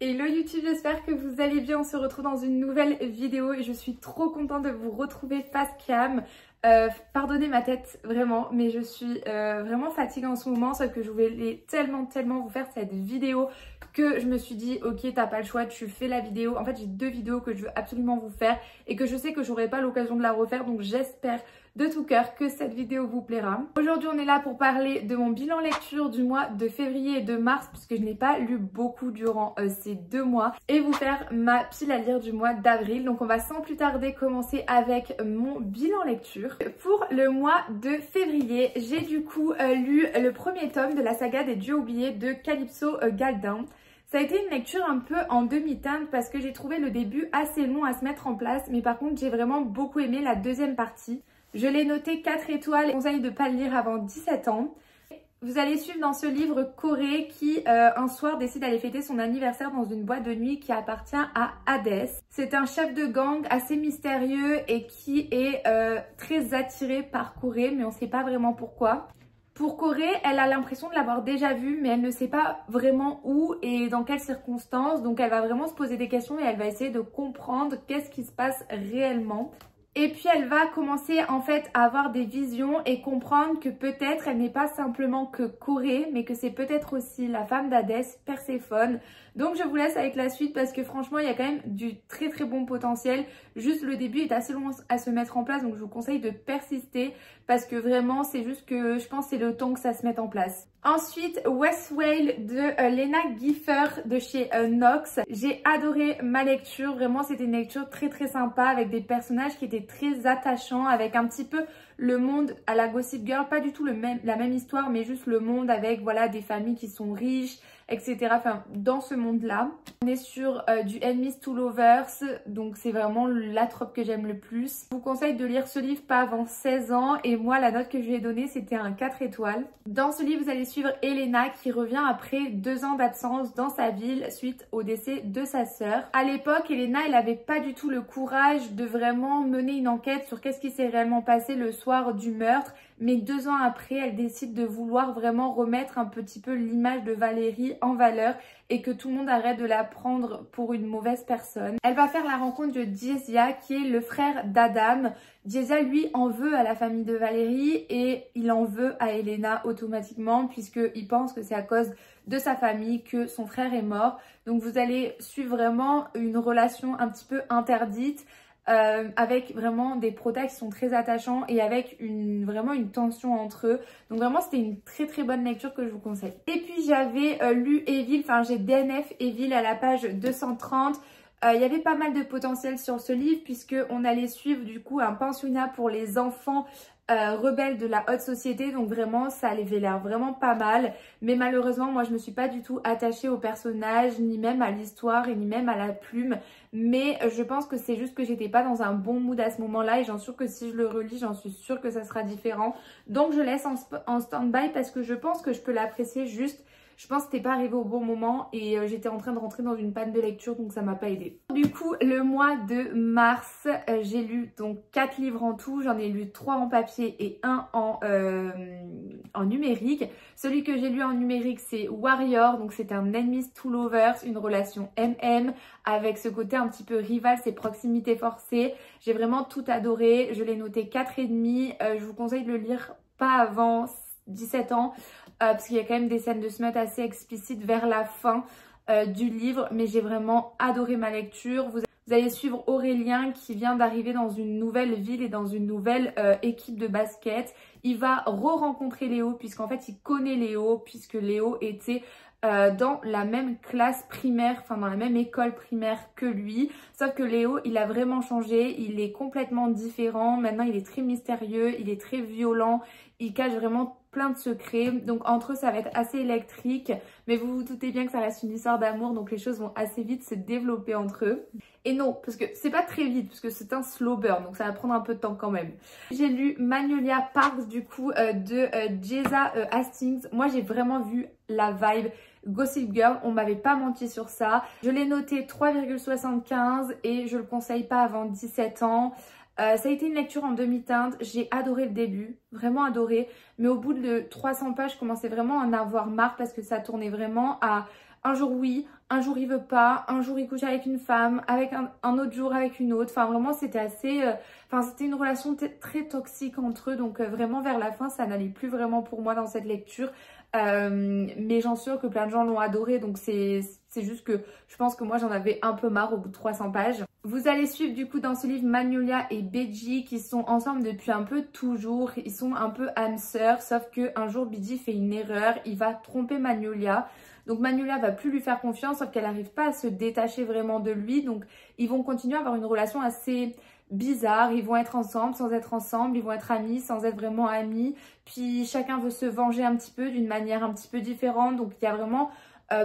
Hello YouTube, j'espère que vous allez bien. On se retrouve dans une nouvelle vidéo et je suis trop contente de vous retrouver face cam. Pardonnez ma tête vraiment, mais je suis vraiment fatiguée en ce moment, sauf que je voulais tellement vous faire cette vidéo que je me suis dit ok, t'as pas le choix, tu fais la vidéo. En fait j'ai deux vidéos que je veux absolument vous faire et que je sais que j'aurai pas l'occasion de la refaire, donc j'espère de tout cœur que cette vidéo vous plaira. Aujourd'hui on est là pour parler de mon bilan lecture du mois de février et de mars, puisque je n'ai pas lu beaucoup durant ces 2 mois, et vous faire ma pile à lire du mois d'avril. Donc on va sans plus tarder commencer avec mon bilan lecture. Pour le mois de février, j'ai du coup lu le premier tome de la saga des dieux oubliés de Calypso Galdin. Ça a été une lecture un peu en demi-teinte parce que j'ai trouvé le début assez long à se mettre en place, mais par contre j'ai vraiment beaucoup aimé la deuxième partie. Je l'ai noté 4 étoiles et conseille de ne pas le lire avant 17 ans. Vous allez suivre dans ce livre Corée qui un soir décide d'aller fêter son anniversaire dans une boîte de nuit qui appartient à Hades. C'est un chef de gang assez mystérieux et qui est très attiré par Corée, mais on ne sait pas vraiment pourquoi. Pour Corée, elle a l'impression de l'avoir déjà vu, mais elle ne sait pas vraiment où et dans quelles circonstances. Donc elle va vraiment se poser des questions et elle va essayer de comprendre qu'est-ce qui se passe réellement. Et puis elle va commencer en fait à avoir des visions et comprendre que peut-être elle n'est pas simplement que Corée, mais que c'est peut-être aussi la femme d'Hadès, Perséphone. Donc je vous laisse avec la suite parce que franchement il y a quand même du très bon potentiel. Juste le début est assez long à se mettre en place, donc je vous conseille de persister parce que vraiment c'est juste que je pense que c'est le temps que ça se mette en place. Ensuite, Westwale de Lena Gifford de chez Nox. J'ai adoré ma lecture, vraiment c'était une lecture très sympa avec des personnages qui étaient très attachants, avec un petit peu le monde à la Gossip Girl, pas du tout la même histoire, mais juste le monde avec voilà des familles qui sont riches, etc. Enfin, dans ce monde-là. On est sur du Enemies to Lovers, donc c'est vraiment la trope que j'aime le plus. Je vous conseille de lire ce livre pas avant 16 ans et moi la note que je lui ai donnée c'était un 4 étoiles. Dans ce livre vous allez suivre Elena qui revient après 2 ans d'absence dans sa ville suite au décès de sa sœur. À l'époque, Elena elle avait pas du tout le courage de vraiment mener une enquête sur qu'est-ce qui s'est réellement passé le soir du meurtre. Mais 2 ans après, elle décide de vouloir vraiment remettre un petit peu l'image de Valérie en valeur et que tout le monde arrête de la prendre pour une mauvaise personne. Elle va faire la rencontre de Jezia qui est le frère d'Adam. Jezia lui en veut à la famille de Valérie et il en veut à Elena automatiquement puisqu'il pense que c'est à cause de sa famille que son frère est mort. Donc vous allez suivre vraiment une relation un petit peu interdite. Avec vraiment des protas qui sont très attachants et avec vraiment une tension entre eux. Donc vraiment c'était une très bonne lecture que je vous conseille. Et puis j'avais lu Evil, enfin j'ai DNF Evil à la page 230. Il y avait pas mal de potentiel sur ce livre puisque on allait suivre du coup un pensionnat pour les enfants rebelles de la haute société, donc vraiment ça avait l'air vraiment pas mal, mais malheureusement moi je me suis pas du tout attachée au personnage, ni même à l'histoire et ni même à la plume, mais je pense que c'est juste que j'étais pas dans un bon mood à ce moment là et j'en suis sûre que si je le relis j'en suis sûre que ça sera différent, donc je laisse en stand-by parce que je pense que je peux l'apprécier, juste je pense que c'était pas arrivé au bon moment et j'étais en train de rentrer dans une panne de lecture, donc ça m'a pas aidé. Du coup, le mois de mars, j'ai lu donc 4 livres en tout. J'en ai lu 3 en papier et 1 en numérique. Celui que j'ai lu en numérique, c'est Warrior. Donc c'est un Enemies to Lovers, une relation MM avec ce côté un petit peu rival, c'est proximité forcée. J'ai vraiment tout adoré. Je l'ai noté 4,5. Je vous conseille de le lire pas avant 17 ans. Parce qu'il y a quand même des scènes de smut assez explicites vers la fin du livre, mais j'ai vraiment adoré ma lecture. Vous allez suivre Aurélien qui vient d'arriver dans une nouvelle ville et dans une nouvelle équipe de basket. Il va re-rencontrer Léo puisqu'en fait il connaît Léo, puisque Léo était dans la même classe primaire, enfin dans la même école primaire que lui, sauf que Léo il a vraiment changé, il est complètement différent, maintenant il est très mystérieux, il est très violent, il cache vraiment plein de secrets, donc entre eux ça va être assez électrique, mais vous vous doutez bien que ça reste une histoire d'amour, donc les choses vont assez vite se développer entre eux. Et non, parce que c'est pas très vite, parce que c'est un slow burn, donc ça va prendre un peu de temps quand même. J'ai lu Magnolia Parks du coup de Jessa Hastings. Moi j'ai vraiment vu la vibe Gossip Girl, on m'avait pas menti sur ça. Je l'ai noté 3,75 et je le conseille pas avant 17 ans. Ça a été une lecture en demi-teinte, j'ai adoré le début, vraiment adoré, mais au bout de 300 pages, je commençais vraiment à en avoir marre parce que ça tournait vraiment à un jour oui, un jour il veut pas, un jour il couche avec une femme, avec un autre jour avec une autre. Enfin vraiment c'était assez... c'était une relation très toxique entre eux. Donc vraiment vers la fin ça n'allait plus vraiment pour moi dans cette lecture. Mais j'en suis sûre que plein de gens l'ont adoré. Donc c'est juste que je pense que moi j'en avais un peu marre au bout de 300 pages. Vous allez suivre du coup dans ce livre Magnolia et Beji qui sont ensemble depuis un peu toujours. Ils sont un peu âmes sœurs, sauf qu'un jour Beji fait une erreur, il va tromper Magnolia. Donc Magnolia va plus lui faire confiance, sauf qu'elle n'arrive pas à se détacher vraiment de lui. Donc ils vont continuer à avoir une relation assez bizarre. Ils vont être ensemble sans être ensemble, ils vont être amis sans être vraiment amis. Puis chacun veut se venger un petit peu d'une manière un petit peu différente. Donc il y a vraiment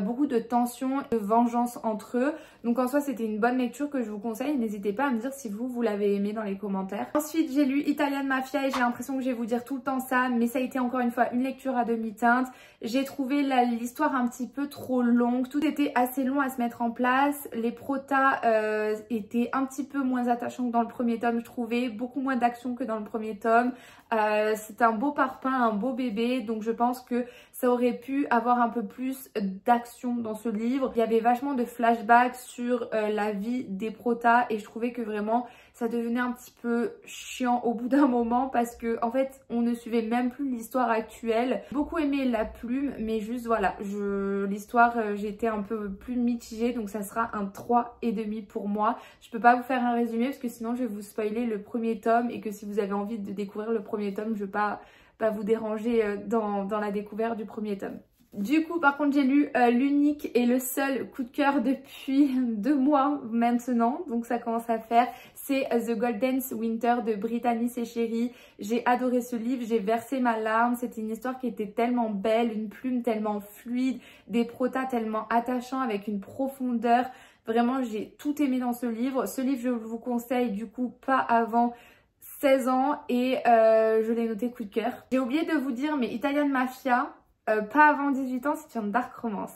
beaucoup de tension, de vengeance entre eux. Donc en soi c'était une bonne lecture que je vous conseille. N'hésitez pas à me dire si vous l'avez aimé dans les commentaires. Ensuite j'ai lu Italian Mafia et j'ai l'impression que je vais vous dire tout le temps ça, mais ça a été encore une fois une lecture à demi-teinte. J'ai trouvé l'histoire un petit peu trop longue. Tout était assez long à se mettre en place. Les protas étaient un petit peu moins attachants que dans le premier tome, je trouvais. Beaucoup moins d'action que dans le premier tome. C'est un beau parpaing, un beau bébé. Donc je pense que ça aurait pu avoir un peu plus d'action dans ce livre. Il y avait vachement de flashbacks sur la vie des protas et je trouvais que vraiment ça devenait un petit peu chiant au bout d'un moment parce que en fait on ne suivait même plus l'histoire actuelle. J'ai beaucoup aimé la plume mais juste voilà, l'histoire j'étais un peu plus mitigée, donc ça sera un 3,5 pour moi. Je peux pas vous faire un résumé parce que sinon je vais vous spoiler le premier tome et que si vous avez envie de découvrir le premier tome, je vais pas vous déranger dans la découverte du premier tome. Du coup par contre j'ai lu l'unique et le seul coup de cœur depuis 2 mois maintenant, donc ça commence à faire, c'est The Golden Winter de Brittany Seccheri. J'ai adoré ce livre, j'ai versé ma larme, c'était une histoire qui était tellement belle, une plume tellement fluide, des protas tellement attachants avec une profondeur. Vraiment j'ai tout aimé dans ce livre. Ce livre je vous conseille du coup pas avant 16 ans et je l'ai noté coup de cœur. J'ai oublié de vous dire mais Italian Mafia, pas avant 18 ans, c'est une dark romance.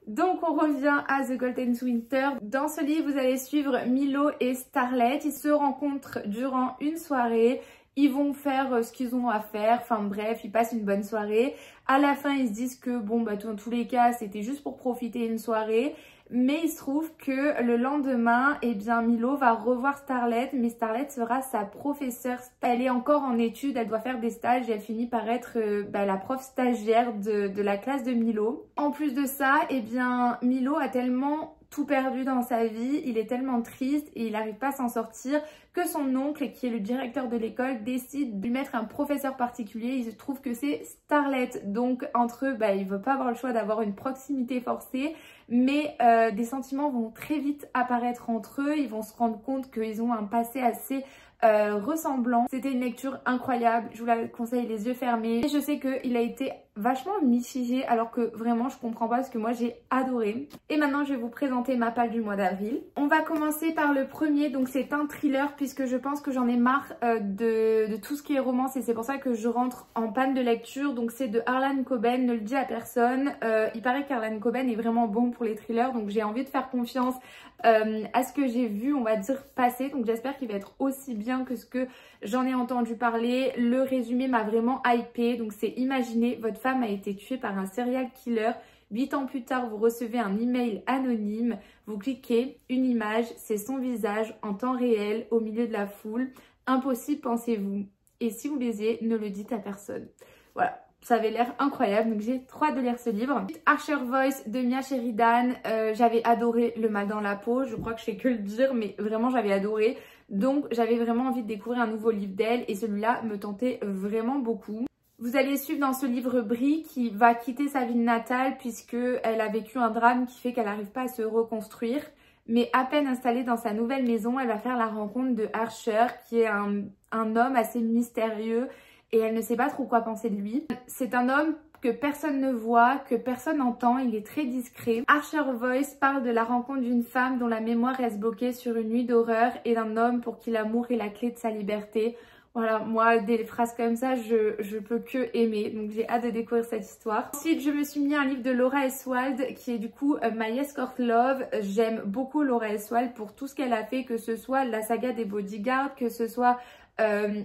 Donc on revient à The Golden Winter. Dans ce livre, vous allez suivre Milo et Starlet. Ils se rencontrent durant une soirée. Ils vont faire ce qu'ils ont à faire. Enfin bref, ils passent une bonne soirée. À la fin, ils se disent que bon, dans tous les cas, c'était juste pour profiter une soirée. Mais il se trouve que le lendemain, eh bien Milo va revoir Starlet, mais Starlet sera sa professeure. Elle est encore en études, elle doit faire des stages et elle finit par être la prof stagiaire de la classe de Milo. En plus de ça, eh bien Milo a tellement tout perdu dans sa vie, il est tellement triste et il n'arrive pas à s'en sortir que son oncle, qui est le directeur de l'école, décide de lui mettre un professeur particulier. Il se trouve que c'est Starlet, donc entre eux, il ne veut pas avoir le choix d'avoir une proximité forcée, mais des sentiments vont très vite apparaître entre eux. Ils vont se rendre compte qu'ils ont un passé assez ressemblant. C'était une lecture incroyable, je vous la conseille les yeux fermés. Et je sais qu'il a été vachement mitigé alors que vraiment je comprends pas parce que moi j'ai adoré. Et maintenant je vais vous présenter ma palle du mois d'avril. On va commencer par le premier, donc c'est un thriller puisque je pense que j'en ai marre de tout ce qui est romance et c'est pour ça que je rentre en panne de lecture. Donc c'est de Harlan Coben, ne le dis à personne. Il paraît qu'Harlan Coben est vraiment bon pour les thrillers, donc j'ai envie de faire confiance à ce que j'ai vu, on va dire, passer. Donc j'espère qu'il va être aussi bien que ce que j'en ai entendu parler. Le résumé m'a vraiment hypé. Donc c'est: imaginez, votre femme a été tuée par un serial killer. 8 ans plus tard, vous recevez un email anonyme. Vous cliquez, une image, c'est son visage en temps réel au milieu de la foule. Impossible, pensez-vous. Et si vous baisiez, ne le dites à personne. Voilà. Ça avait l'air incroyable, donc j'ai trop hâte de lire ce livre. Archer Voice de Mia Sheridan, j'avais adoré Le mal dans la peau, je crois que je fais que le dire, mais vraiment j'avais adoré. Donc j'avais vraiment envie de découvrir un nouveau livre d'elle et celui-là me tentait vraiment beaucoup. Vous allez suivre dans ce livre Brie qui va quitter sa ville natale puisqu'elle a vécu un drame qui fait qu'elle n'arrive pas à se reconstruire. Mais à peine installée dans sa nouvelle maison, elle va faire la rencontre de Archer qui est un homme assez mystérieux. Et elle ne sait pas trop quoi penser de lui. C'est un homme que personne ne voit, que personne n'entend, il est très discret. Archer Voice parle de la rencontre d'une femme dont la mémoire reste bloquée sur une nuit d'horreur et d'un homme pour qui l'amour est la clé de sa liberté. Voilà, moi, des phrases comme ça, je peux que aimer. Donc j'ai hâte de découvrir cette histoire. Ensuite, je me suis mis un livre de Laura Eswald qui est du coup My Escort Love. J'aime beaucoup Laura Eswald pour tout ce qu'elle a fait, que ce soit la saga des Bodyguards, que ce soit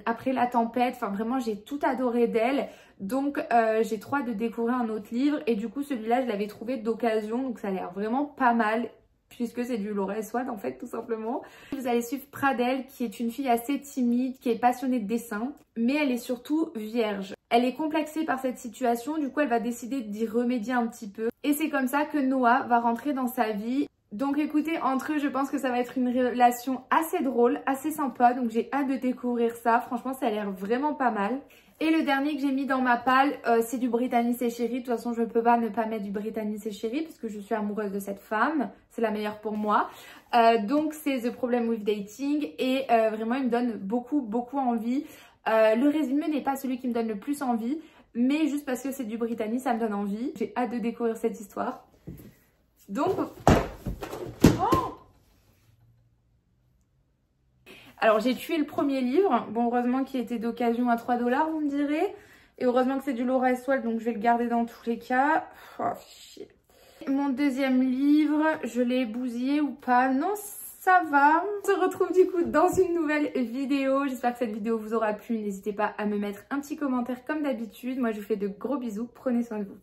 Après la tempête, enfin vraiment j'ai tout adoré d'elle. Donc j'ai trop hâte de découvrir un autre livre et du coup celui-là je l'avais trouvé d'occasion, donc ça a l'air vraiment pas mal puisque c'est du Laura Eswald en fait tout simplement. Vous allez suivre Pradelle qui est une fille assez timide, qui est passionnée de dessin, mais elle est surtout vierge. Elle est complexée par cette situation, du coup elle va décider d'y remédier un petit peu. Et c'est comme ça que Noah va rentrer dans sa vie. Donc écoutez, entre eux, je pense que ça va être une relation assez drôle, assez sympa. Donc j'ai hâte de découvrir ça. Franchement, ça a l'air vraiment pas mal. Et le dernier que j'ai mis dans ma palle, c'est du Brittany et Chérie. De toute façon, je ne peux pas ne pas mettre du Brittany et Chérie parce que je suis amoureuse de cette femme. C'est la meilleure pour moi. Donc c'est The Problem with Dating. Et vraiment, il me donne beaucoup envie. Le résumé n'est pas celui qui me donne le plus envie. Mais juste parce que c'est du Brittany, ça me donne envie. J'ai hâte de découvrir cette histoire. Donc... Oh, alors j'ai tué le premier livre, bon heureusement qu'il était d'occasion à 3 $ vous me direz, et heureusement que c'est du Laura Eswald donc je vais le garder dans tous les cas. Oh, chier. Mon deuxième livre, je l'ai bousillé ou pas? Non, ça va. On se retrouve du coup dans une nouvelle vidéo, j'espère que cette vidéo vous aura plu, n'hésitez pas à me mettre un petit commentaire comme d'habitude, moi je vous fais de gros bisous, prenez soin de vous.